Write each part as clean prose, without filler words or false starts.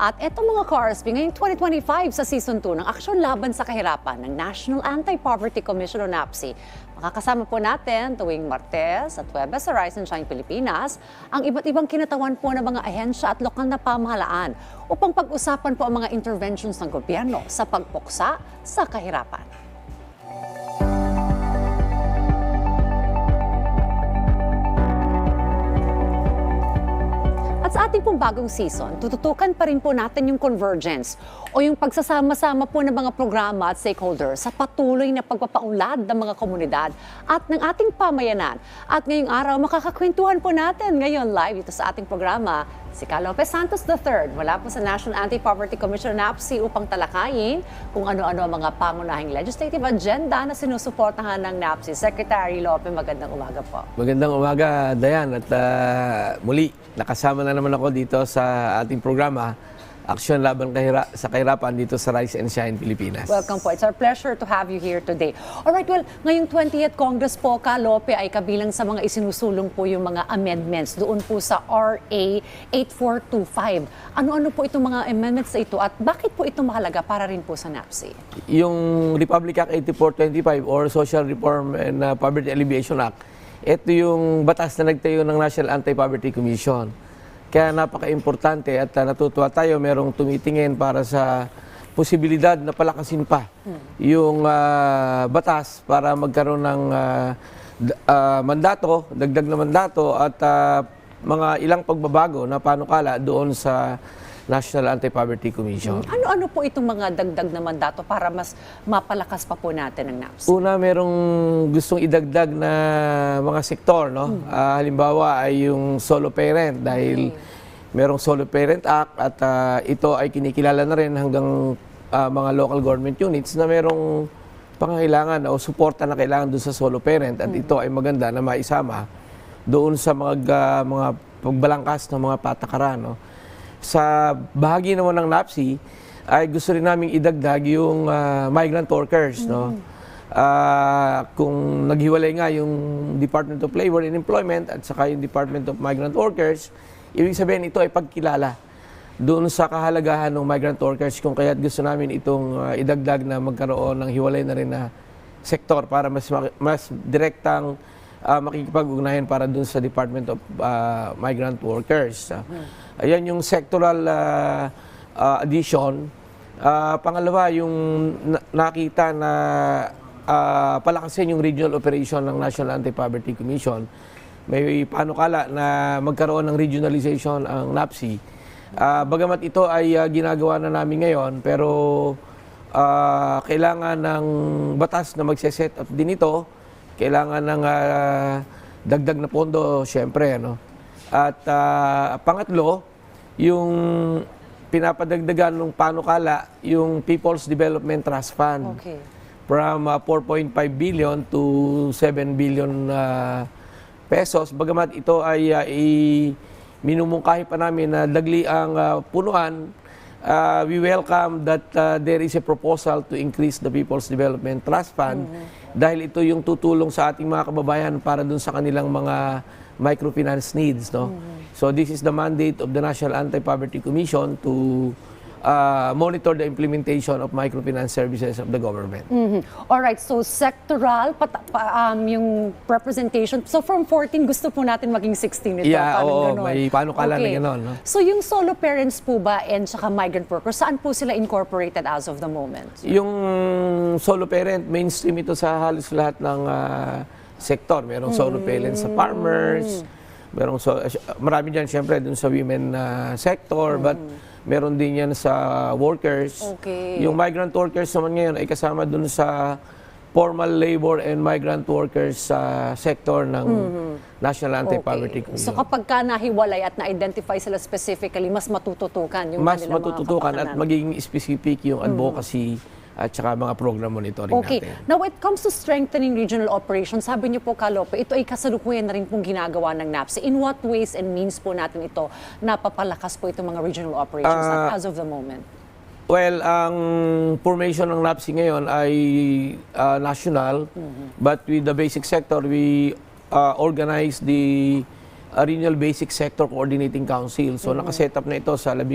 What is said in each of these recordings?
At etong mga ka-RSP, ngayong 2025 sa Season 2 ng Aksyon Laban sa Kahirapan ng National Anti-Poverty Commission o NAPSI. Makakasama po natin tuwing Martes at Huwebes sa Rise and Shine Pilipinas ang iba't ibang kinatawan po ng mga ahensya at lokal na pamahalaan upang pag-usapan po ang mga interventions ng gobyerno sa pagpuksa sa kahirapan. Sa ating pong bagong season, tututukan pa rin po natin yung convergence o yung pagsasama-sama po ng mga programa at stakeholders sa patuloy na pagpapaunlad ng mga komunidad at ng ating pamayanan. At ngayong araw, makakakwentuhan po natin ngayon live dito sa ating programa si Ka Lopez Santos III mula po sa National Anti-Poverty Commission NAPSI upang talakayin kung ano-ano ang mga pangunahing legislative agenda na sinusuportahan ng NAPSI. Secretary Lopez, magandang umaga po. Magandang umaga, Dayan. At muli, nakasama na naman ako dito sa ating programa, Aksyon Laban sa Kahirapan dito sa Rise and Shine Pilipinas. Welcome po. It's our pleasure to have you here today. Alright, well, ngayong 20th Congress po, Ka Lope, ay kabilang sa mga isinusulong po yung mga amendments doon po sa RA 8425. Ano-ano po itong mga amendments na ito at bakit po ito mahalaga para rin po sa NAPSI? Yung Republic Act 8425 or Social Reform and Poverty Alleviation Act, ito yung batas na nagtayo ng National Anti-Poverty Commission. Kaya napaka-importante at natutuwa tayo merong tumitingin para sa posibilidad na palakasin pa yung batas para magkaroon ng mandato, dagdag na mandato at mga ilang pagbabago na panukala doon sa National Anti-Poverty Commission. Ano-ano po itong mga dagdag na mandato para mas mapalakas pa po natin ang NAPSI? Una, merong gustong idagdag na mga sektor, no? Halimbawa ay yung solo parent dahil merong Solo Parent Act at ito ay kinikilala na rin hanggang mga local government units na merong pangangailangan o suporta na kailangan doon sa solo parent at ito ay maganda na maisama doon sa mga pagbalangkas ng mga patakaran, no? Sa bahagi naman ng NAPSI ay gusto rin namin idagdag yung migrant workers, no? Kung naghiwalay nga yung Department of Labor and Employment at saka yung Department of Migrant Workers, ibig sabihin ito ay pagkilala doon sa kahalagahan ng migrant workers kung kaya't gusto namin itong idagdag na magkaroon ng hiwalay na rin na sektor para mas direktang makikipag-ugnayan para doon sa Department of Migrant Workers. Ayan yung sectoral addition. Pangalawa, yung nakita na palakasin yung regional operation ng National Anti-Poverty Commission. May panukala na magkaroon ng regionalization ang NAPSI. Bagamat ito ay ginagawa na namin ngayon, pero kailangan ng batas na magse-set up din ito. Kailangan ng dagdag na pondo, syempre, ano? At pangatlo, yung pinapadagdagan ng panukala, yung People's Development Trust Fund. Okay. From 4.5 billion to 7 billion pesos. Bagamat ito ay minumungkahi pa namin na dagli ang punuan, we welcome that there is a proposal to increase the People's Development Trust Fund dahil ito yung tutulong sa ating mga kababayan para dun sa kanilang mga microfinance needs, no? So this is the mandate of the National Anti-Poverty Commission to monitor the implementation of microfinance services of the government. Alright, so sectoral, yung representation. So from 14, gusto po natin maging 16 ito. Yeah, oo, ganon. may panukala na gano'n, no? So yung solo parents po ba and saka migrant workers, saan po sila incorporated as of the moment? Yung solo parent, mainstream ito sa halos lahat ng sektor. Merong solo parents sa farmers, marami dyan siyempre dun sa women sector, but meron din yan sa workers. Okay. Yung migrant workers naman ngayon ay kasama dun sa formal labor and migrant workers sa sector ng National Anti-Poverty Commission. So kapag ka nahiwalay at na-identify sila specifically, mas matututukan yung mas kanilang matututukan mga at magiging specific yung advocacy at saka mga program monitoring natin. Now, when it comes to strengthening regional operations, sabi niyo po, Ka Lope, ito ay kasalukuyan na rin pong ginagawa ng NAPSI. In what ways and means po natin ito napapalakas po itong mga regional operations as of the moment? Well, ang formation ng NAPSI ngayon ay national, but with the basic sector, we organize the Regional Basic Sector Coordinating Council. So nakaset up na ito sa 18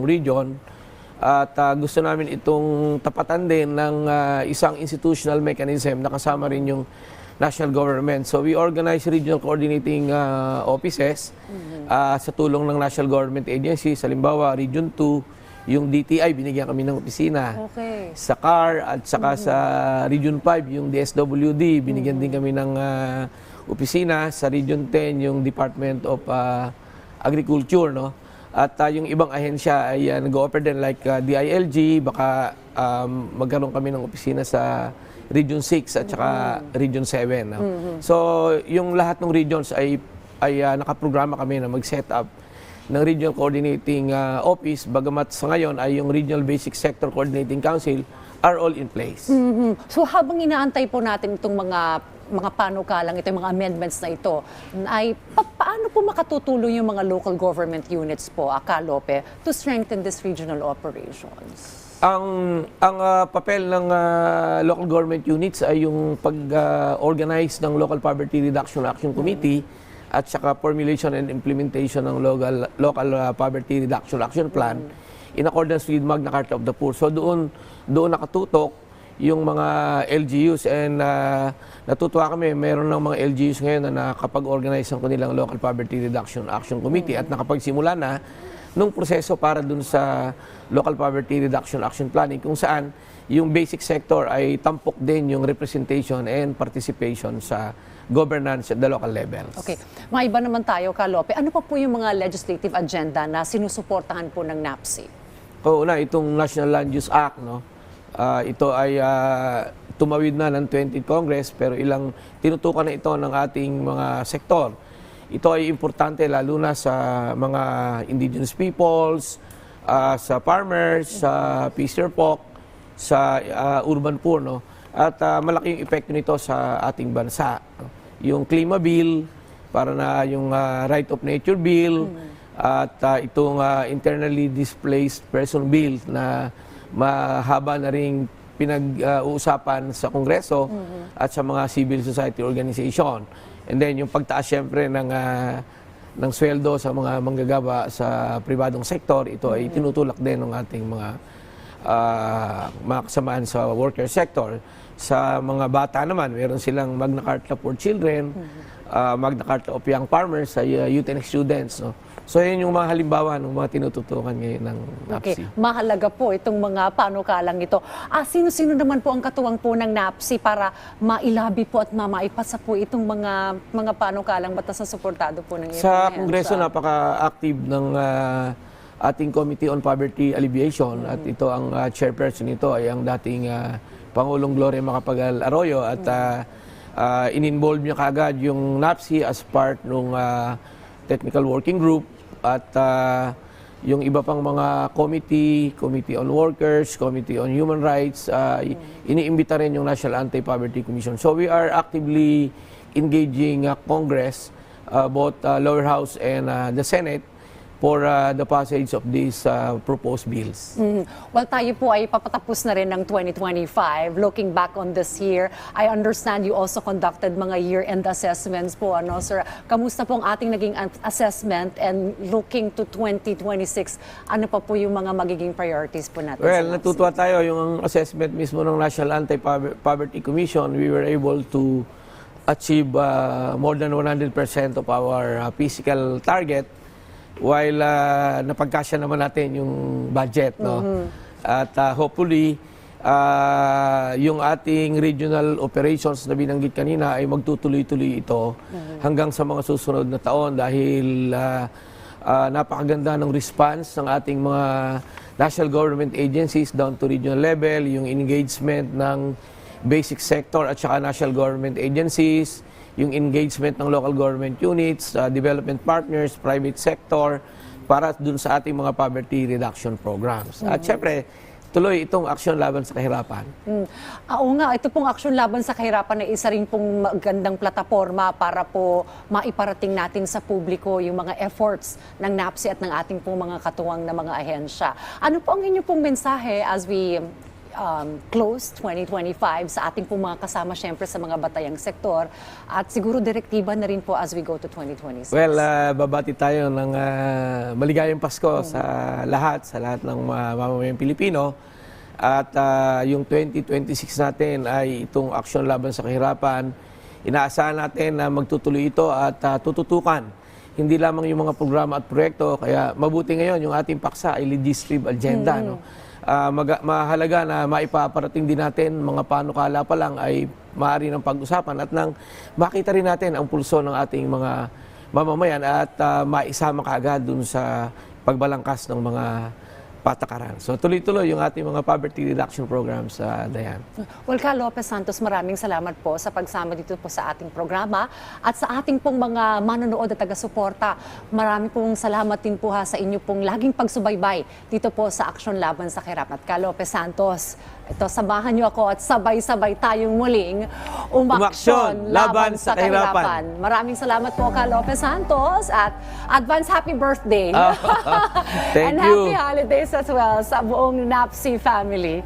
region at gusto namin itong tapatan din ng isang institutional mechanism na kasama rin yung national government. So we organize regional coordinating offices sa tulong ng national government agencies. Halimbawa, Region 2, yung DTI, binigyan kami ng opisina. Okay. Sa CAR at saka sa Region 5, yung DSWD, binigyan din kami ng opisina. Sa Region 10, yung Department of Agriculture, no? At yung ibang ahensya ay nag-offer din like DILG, baka magkaroon kami ng opisina sa Region 6 at saka Region 7. No? So, yung lahat ng regions ay nakaprograma kami na mag-set up ng Regional Coordinating Office, bagamat sa ngayon ay yung Regional Basic Sector Coordinating Council are all in place. So habang inaantay po natin itong mga panukalang ito, yung mga amendments na ito, ay paano po makatutulong yung mga local government units po, Lope, to strengthen these regional operations? Ang papel ng local government units ay yung pag-organize ng Local Poverty Reduction Action Committee at saka formulation and implementation ng local poverty reduction action plan in accordance with Magna Carta of the Poor. So doon nakatutok yung mga LGUs and natutuwa kami, meron ng mga LGUs ngayon na nakapag-organize ng kanilang Local Poverty Reduction Action Committee at nakapagsimula na nung proseso para dun sa Local Poverty Reduction Action Planning kung saan yung basic sector ay tampok din yung representation and participation sa governance at the local levels. Okay. Maiba naman tayo, Lope. Ano pa po yung mga legislative agenda na sinusuportahan po ng NAPSI? Una, itong National Land Use Act, no? Ito ay tumawid na ng 20th Congress pero ilang tinutukan na ito ng ating mga sektor. Ito ay importante lalo na sa mga indigenous peoples, sa farmers, sa fisher folk, sa urban poor, no? At malaki yung epekto nito sa ating bansa. No? Yung Klima Bill, para na yung Right of Nature Bill, at itong Internally Displaced Person Bill na mahaba na ring pinag-uusapan sa Kongreso at sa mga civil society organization. And then yung pagtaas siyempre ng sweldo sa mga manggagaba sa pribadong sektor, ito ay tinutulak din ng ating mga kasamaan sa worker sector. Sa mga bata naman, meron silang Magna Carta for Children, Magna Carta of Young Farmers, sa youth and students. No? So yun yung mga halimbawa ng mga tinututukan ngayon ng NAPSI. Okay. Mahalaga po itong mga panukalang ito. Sino-sino naman po ang katuwang po ng NAPSI para mailabi po at maipasa po itong mga panukalang batas na suportado po ng Sa Kongreso, napaka-active ng ating Committee on Poverty Alleviation at ito ang chairperson nito ay ang dating Pangulong Gloria Macapagal Arroyo at in-involve niya kaagad yung NAPSI as part ng technical working group at yung iba pang mga Committee on Workers, Committee on Human Rights, iniimbita rin yung National Anti-Poverty Commission. So we are actively engaging Congress, both lower house and the Senate, for the passage of these proposed bills. Well, tayo po ay papatapos na rin ng 2025. Looking back on this year, I understand you also conducted mga year-end assessments po, ano, sir? Kamusta po ang ating naging assessment and looking to 2026, ano pa po yung mga magiging priorities po natin? Well, natutuwa tayo yung assessment mismo ng National Anti-Poverty Commission. We were able to achieve more than 100% of our physical target, while napagkasya naman natin yung budget, no? At hopefully yung ating regional operations na binanggit kanina ay magtutuloy-tuloy ito hanggang sa mga susunod na taon dahil napakaganda ng response ng ating mga national government agencies down to regional level, yung engagement ng basic sector at saka national government agencies, yung engagement ng local government units, development partners, private sector, para dun sa ating mga poverty reduction programs. At syempre, tuloy itong aksyon laban sa kahirapan. Oo nga, ito pong aksyon laban sa kahirapan ay isa rin pong magandang plataforma para po maiparating natin sa publiko yung mga efforts ng NAPSI at ng ating pong mga katuwang na mga ahensya. Ano po ang inyong pong mensahe as we close 2025 sa ating pong mga kasama syempre sa mga batayang sektor at siguro direktiba na rin po as we go to 2026. Well, babati tayo ng maligayang Pasko sa lahat ng mamamayang Pilipino. At yung 2026 natin ay itong aksyon laban sa kahirapan. Inaasahan natin na magtutuloy ito at tututukan hindi lamang yung mga programa at proyekto. Kaya mabuti ngayon yung ating paksa ay legislative agenda. No? Mahalaga na maipaparating din natin mga panukala pa lang ay maaari ng pag-usapan at nang makita rin natin ang pulso ng ating mga mamamayan at maisama kaagad dun sa pagbalangkas ng mga patakaran. So tuloy-tuloy yung ating mga poverty reduction programs sa Dayan. Well, Ka Lopez Santos, maraming salamat po sa pagsama dito po sa ating programa at sa ating pong mga manonood at taga-suporta. Maraming pong salamat din po sa inyo pong laging pagsubaybay dito po sa Aksyon Laban sa Kahirapan. At Ka Lopez Santos, ito, samahan niyo ako at sabay-sabay tayong muling umaksyon laban sa kahirapan. Maraming salamat po, Ka Lopez Santos, at advance happy birthday. Thank And you. happy holidays as well sa buong NAPSI family.